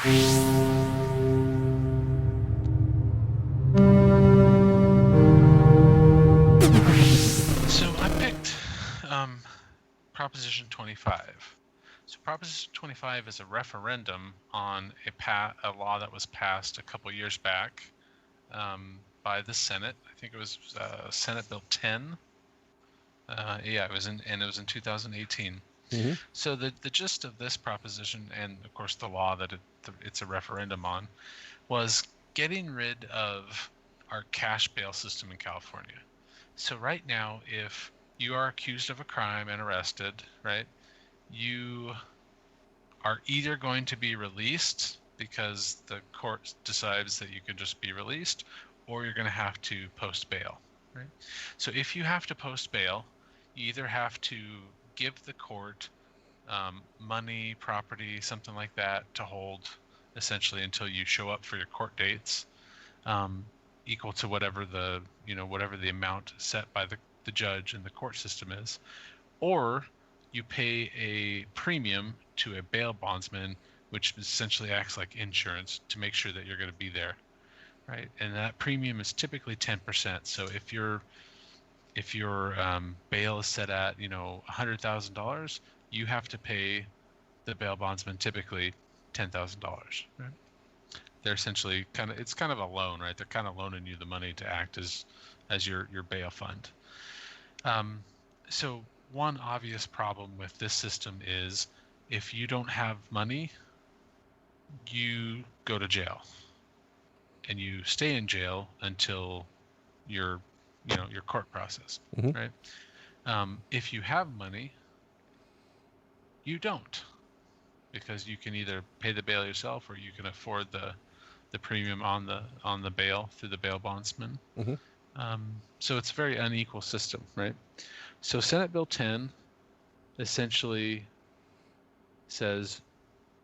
So I picked Proposition 25. So Proposition 25 is a referendum on a law that was passed a couple years back by the Senate. I think it was Senate Bill 10. Yeah, it was in 2018. Mm-hmm. So the gist of this proposition, and of course the law that it's a referendum on, was getting rid of our cash bail system in California. So right now, if you are accused of a crime and arrested, right, you are either going to be released because the court decides that you can just be released, or you're going to have to post bail, right? So if you have to post bail, you either have to give the court money, property, something like that to hold essentially until you show up for your court dates, equal to whatever the amount set by the judge and the court system is, or you pay a premium to a bail bondsman, which essentially acts like insurance to make sure that you're going to be there, right? And that premium is typically 10%. So if your bail is set at $100,000, you have to pay the bail bondsman typically $10,000. Right? They're essentially it's kind of a loan, right? They're kind of loaning you the money to act as your bail fund. So one obvious problem with this system is if you don't have money, you go to jail, and you stay in jail until your court process, Mm-hmm. right? If you have money, you don't, because you can either pay the bail yourself or you can afford the premium on the bail through the bail bondsman. Mm-hmm. So it's a very unequal system, right? So Senate Bill 10 essentially says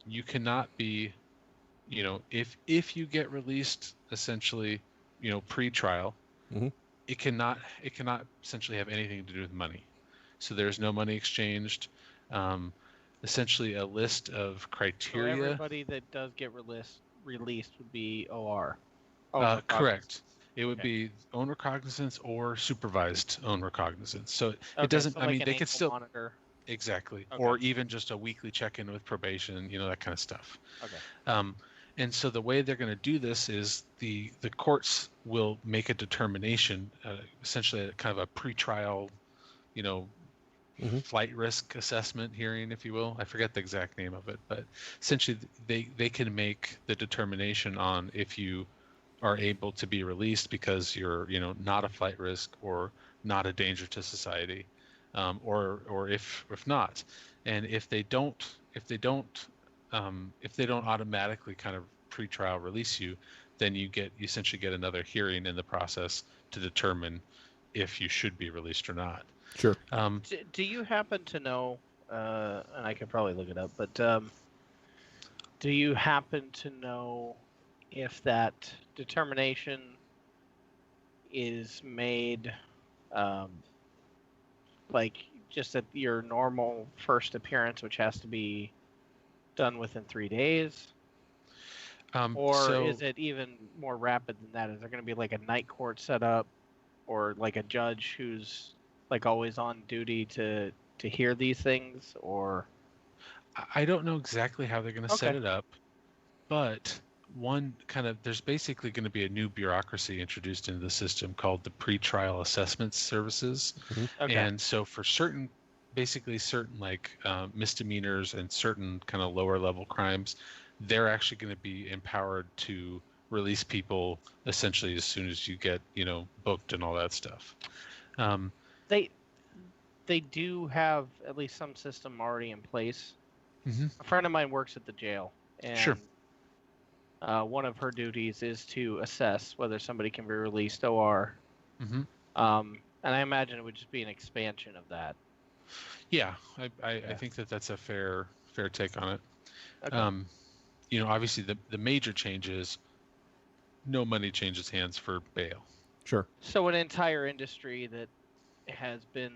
you cannot be, if you get released essentially, pre-trial, Mm-hmm. it cannot essentially have anything to do with money. So there's no money exchanged. Essentially a list of criteria. So everybody that does get released would be OR. Correct. It would be own recognizance or supervised own recognizance. So it doesn't. So I mean, an they could still monitor. Exactly, Okay. or even just a weekly check-in with probation. That kind of stuff. Okay. And so the way they're going to do this is the courts will make a determination, essentially kind of a pretrial, Mm-hmm. flight risk assessment hearing, if you will. I forget the exact name of it, but essentially they can make the determination on if you are able to be released because you're not a flight risk or not a danger to society, or if not. And if they don't automatically kind of pre-trial release you, then you essentially get another hearing in the process to determine if you should be released or not. Sure. Do you happen to know, and I could probably look it up, but do you happen to know if that determination is made like just at your normal first appearance, which has to be done within 3 days? Or is it even more rapid than that? Is there going to be like a night court set up, or like a judge who's like always on duty to hear these things? Or I don't know exactly how they're going to set it up, but there's basically going to be a new bureaucracy introduced into the system called the pretrial assessment services. Mm-hmm. Okay. And so for certain like misdemeanors and certain kind of lower level crimes, they're actually going to be empowered to release people essentially as soon as you get booked and all that stuff. They do have at least some system already in place. Mm-hmm. A friend of mine works at the jail, and Sure. One of her duties is to assess whether somebody can be released OR. Mm-hmm. And I imagine it would just be an expansion of that. Yeah, I think that's a fair take on it. Okay. Obviously the major change is no money changes hands for bail. Sure. So an entire industry that has been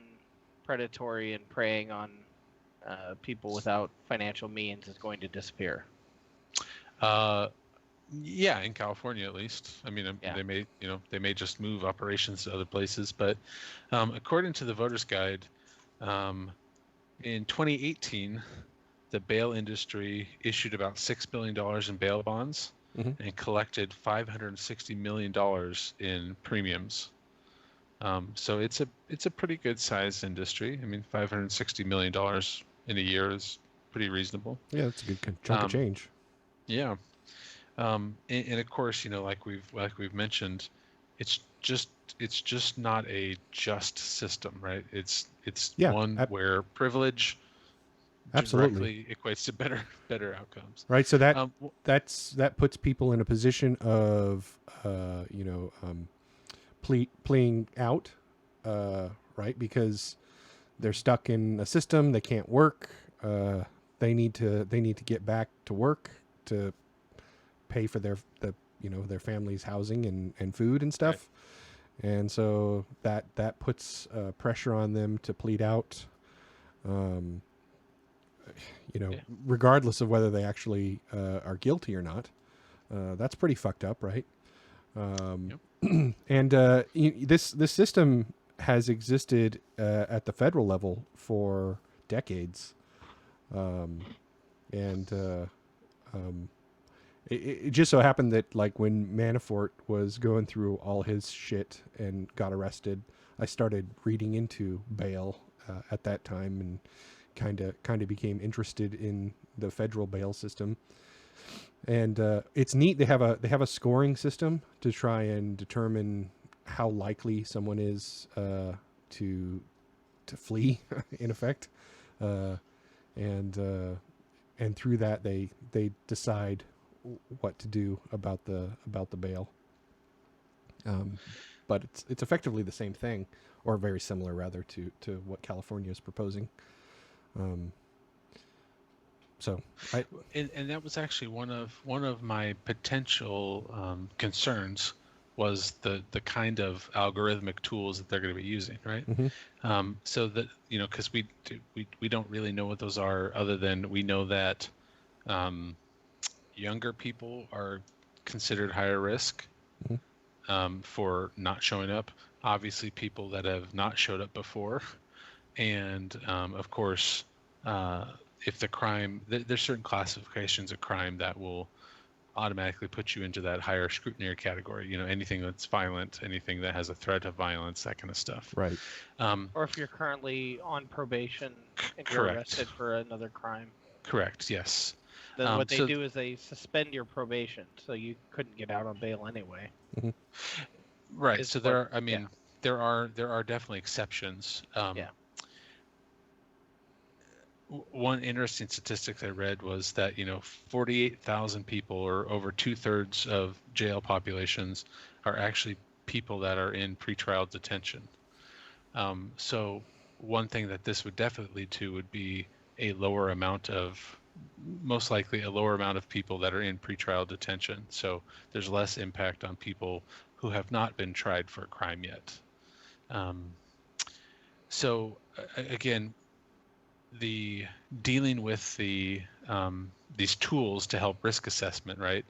predatory and preying on people without financial means is going to disappear. Yeah, in California at least. I mean, they may just move operations to other places, but according to the Voters Guide, in 2018, the bail industry issued about $6 billion in bail bonds and collected $560 million in premiums. So it's a pretty good sized industry. I mean, $560 million in a year is pretty reasonable. Yeah, that's a good chunk of change. Yeah. And of course, like we've mentioned, it's just not a just system, right? It's one where privilege directly equates to better outcomes. Right. So that puts people in a position of pleading out, right? Because they're stuck in a system, they can't work. They need to get back to work to pay for their family's housing and food and stuff. Right. And so that puts pressure on them to plead out, regardless of whether they actually are guilty or not. That's pretty fucked up, right? And this system has existed at the federal level for decades. It just so happened that, like, when Manafort was going through all his shit and got arrested, I started reading into bail at that time and kind of became interested in the federal bail system. And it's neat. They have a scoring system to try and determine how likely someone is to flee, in effect, and through that they decide what to do about the bail. But it's effectively the same thing, or very similar rather to what California is proposing. And that was actually one of my potential concerns, was the kind of algorithmic tools that they're going to be using, right? Mm-hmm. So that because we don't really know what those are, other than we know that younger people are considered higher risk for not showing up. Obviously, people that have not showed up before, and of course, if the crime, there's certain classifications of crime that will automatically put you into that higher scrutiny category. Anything that's violent, anything that has a threat of violence, that kind of stuff. Right. Or if you're currently on probation and you're arrested for another crime. Correct. Yes. Then what they do is they suspend your probation, so you couldn't get out on bail anyway. Mm-hmm. Right. So there are definitely exceptions. One interesting statistic I read was that 48,000 people, or over 2/3 of jail populations, are actually people that are in pretrial detention. So one thing that this would definitely lead to would be most likely a lower amount of people that are in pretrial detention. So there's less impact on people who have not been tried for a crime yet. So again, the dealing with these tools to help risk assessment, right?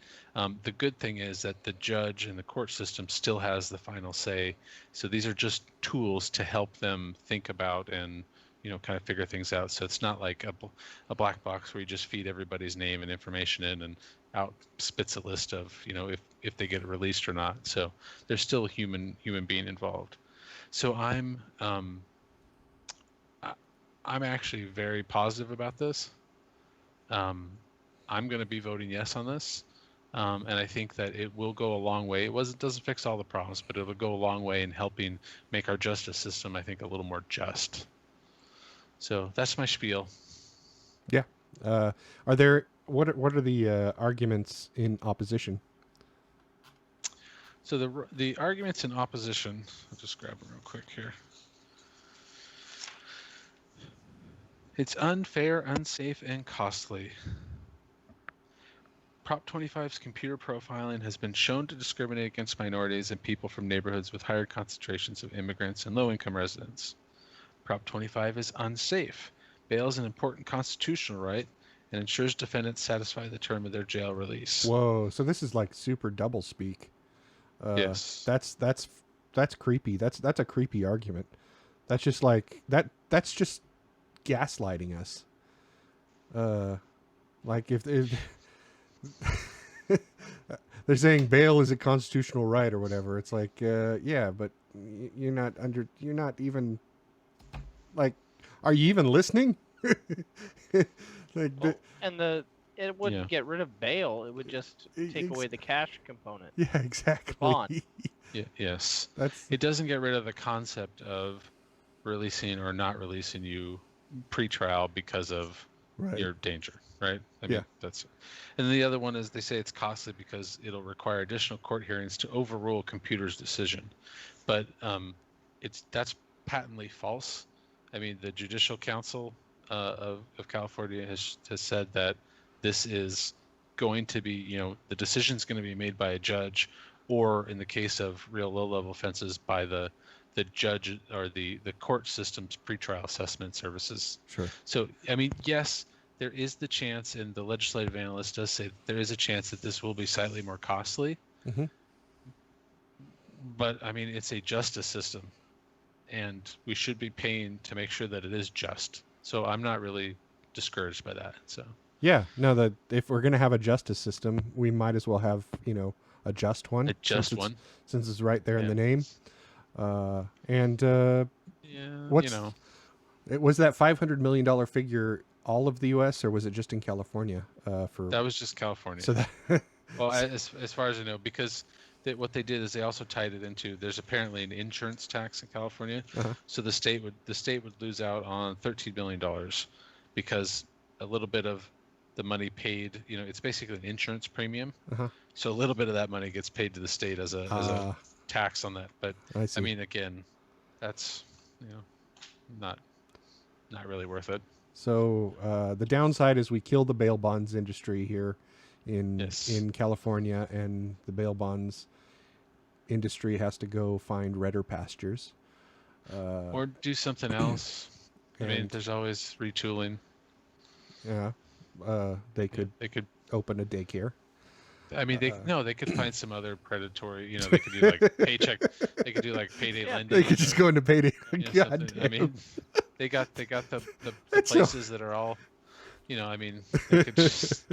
The good thing is that the judge and the court system still has the final say. So these are just tools to help them think about and kind of figure things out. So it's not like a black box where you just feed everybody's name and information in and out spits a list of if they get released or not. So there's still a human being involved. So I'm actually very positive about this. I'm going to be voting yes on this, and I think that it will go a long way. It doesn't fix all the problems, but it'll go a long way in helping make our justice system, I think, a little more just. So that's my spiel. Yeah. What are the arguments in opposition? So the arguments in opposition, I'll just grab them real quick here. It's unfair, unsafe, and costly. Prop 25's computer profiling has been shown to discriminate against minorities and people from neighborhoods with higher concentrations of immigrants and low-income residents. Prop 25 is unsafe. Bail is an important constitutional right, and ensures defendants satisfy the term of their jail release. Whoa! So this is like super double speak. Yes. That's creepy. That's a creepy argument. That's just like that. That's just gaslighting us. Like if they're saying bail is a constitutional right or whatever. It's like, yeah, but you're not even like, are you even listening? It wouldn't get rid of bail. It would just take away the cash component. Yeah, exactly. Bond. Yes. It doesn't get rid of the concept of releasing or not releasing you pre-trial because of your danger, right? I mean, that's. And the other one is they say it's costly because it'll require additional court hearings to overrule computer's decision, but that's patently false. I mean, the Judicial Council of California has said that this is going to be, the decision is going to be made by a judge, or in the case of real low-level offenses, by the judge or the court system's pretrial assessment services. Sure. So, I mean, yes, there is the chance, and the legislative analyst does say there is a chance that this will be slightly more costly. Mm-hmm. But, I mean, it's a justice system, and we should be paying to make sure that it is just. So I'm not really discouraged by that. So. Yeah, no, if we're going to have a justice system, we might as well have, a just one. Since it's right there in the name. Was that $500 million figure all of the U.S. or was it just in California? That was just California. So that well, as far as I know, because what they did is they also tied it into, there's apparently an insurance tax in California. Uh-huh. So the state would lose out on $13 million because a little bit of the money paid, it's basically an insurance premium. Uh-huh. So a little bit of that money gets paid to the state as a tax on that. But I mean, again, that's, not really worth it. So the downside is we kill the bail bonds industry here in California, and the bail bonds industry has to go find redder pastures. Or do something else. I mean, there's always retooling. Yeah. They could open a daycare. I mean, they could find some other predatory. They could do like paycheck. They could do like payday lending. They could just go into payday. God damn. I mean, they got the places that are all. I mean, they could just.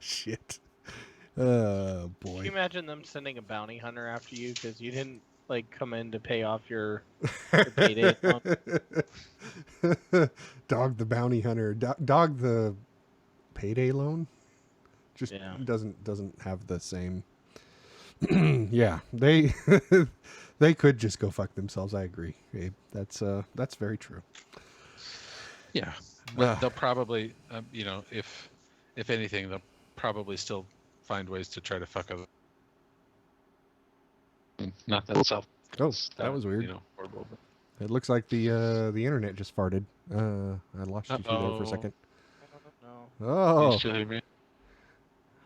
Shit. Oh boy. Can you imagine them sending a bounty hunter after you because you didn't come in to pay off your payday loan? Dog the bounty hunter. Dog the payday loan. Just doesn't have the same. Yeah, they could just go fuck themselves. I agree, Abe. That's very true. Yeah, but they'll probably, if anything, they'll probably still find ways to try to fuck other. Not that itself. Oh, that was weird. Horrible. But... It looks like the internet just farted. I lost you there for a second. No. Oh. You still hear me?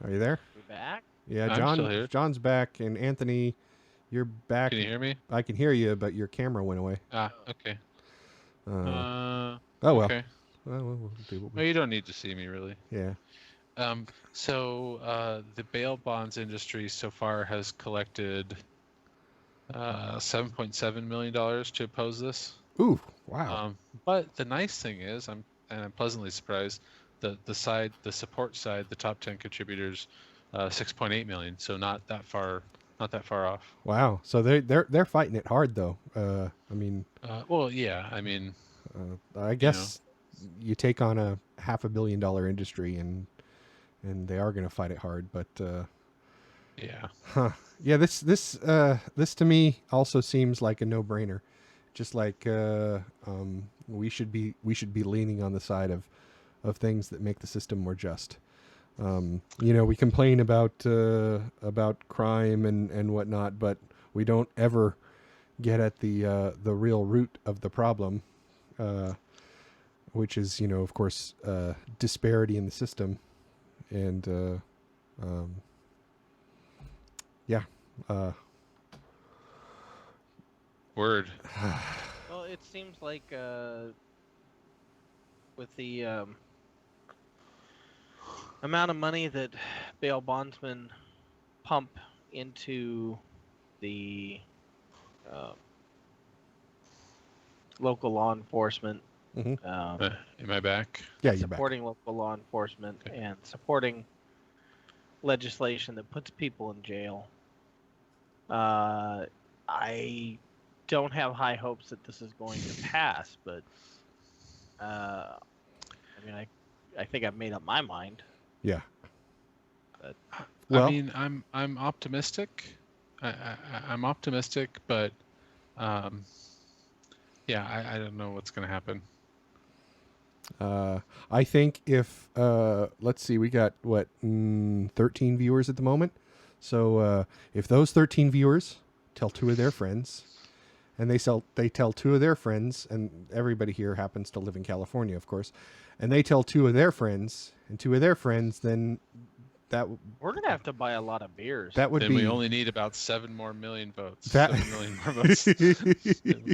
Are you there? We back? Yeah, I'm still here. John's back, and Anthony, you're back. Can you hear me? I can hear you, but your camera went away. Okay. Oh well. Okay. Well, we'll do what we... No, you don't need to see me, really. Yeah. So the bail bonds industry so far has collected $7.7 million to oppose this. Ooh, wow. But the nice thing is, I'm pleasantly surprised. The support side, the top 10 contributors, 6.8 million. So not that far off. Wow. So they're fighting it hard though. I mean. Well, yeah. I mean. I guess you take on a $500 million industry, and they are going to fight it hard. But. Yeah. Huh. Yeah. This to me also seems like a no-brainer. Just like we should be leaning on the side of things that make the system more just. We complain about crime and whatnot, but we don't ever get at the real root of the problem, which is, of course, disparity in the system, and Word. Well, it seems like with the amount of money that bail bondsmen pump into the local law enforcement. Mm-hmm. Am I back? Yeah, you're supporting back. local law enforcement and supporting legislation that puts people in jail. I don't have high hopes that this is going to pass, but I mean, I think I've made up my mind. Yeah. But, well, I mean, I'm optimistic. I'm optimistic, but yeah, I don't know what's going to happen. I think if let's see, we got what 13 viewers at the moment. So if those 13 viewers tell 2 of their friends, and they tell 2 of their friends, and everybody here happens to live in California, of course, and they tell 2 of their friends, and 2 of their friends, then that we're gonna have to buy a lot of beers. That would then be. We only need about 7 million votes. That... 7 million more votes.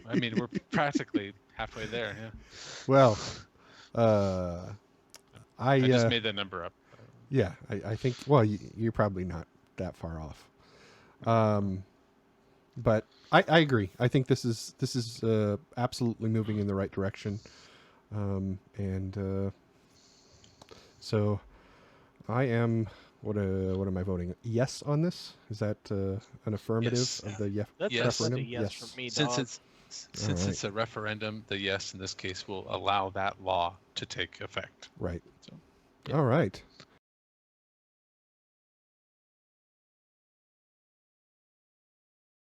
I mean, we're practically halfway there. Yeah. Well, I just made that number up. Yeah, I think. Well, you're probably not that far off. But I agree. I think this is absolutely moving in the right direction. So I am. What am I voting? Yes on this? Is that an affirmative of the referendum? Yes for me, Since it's a referendum, the yes in this case will allow that law to take effect. Right. So, yeah. All right.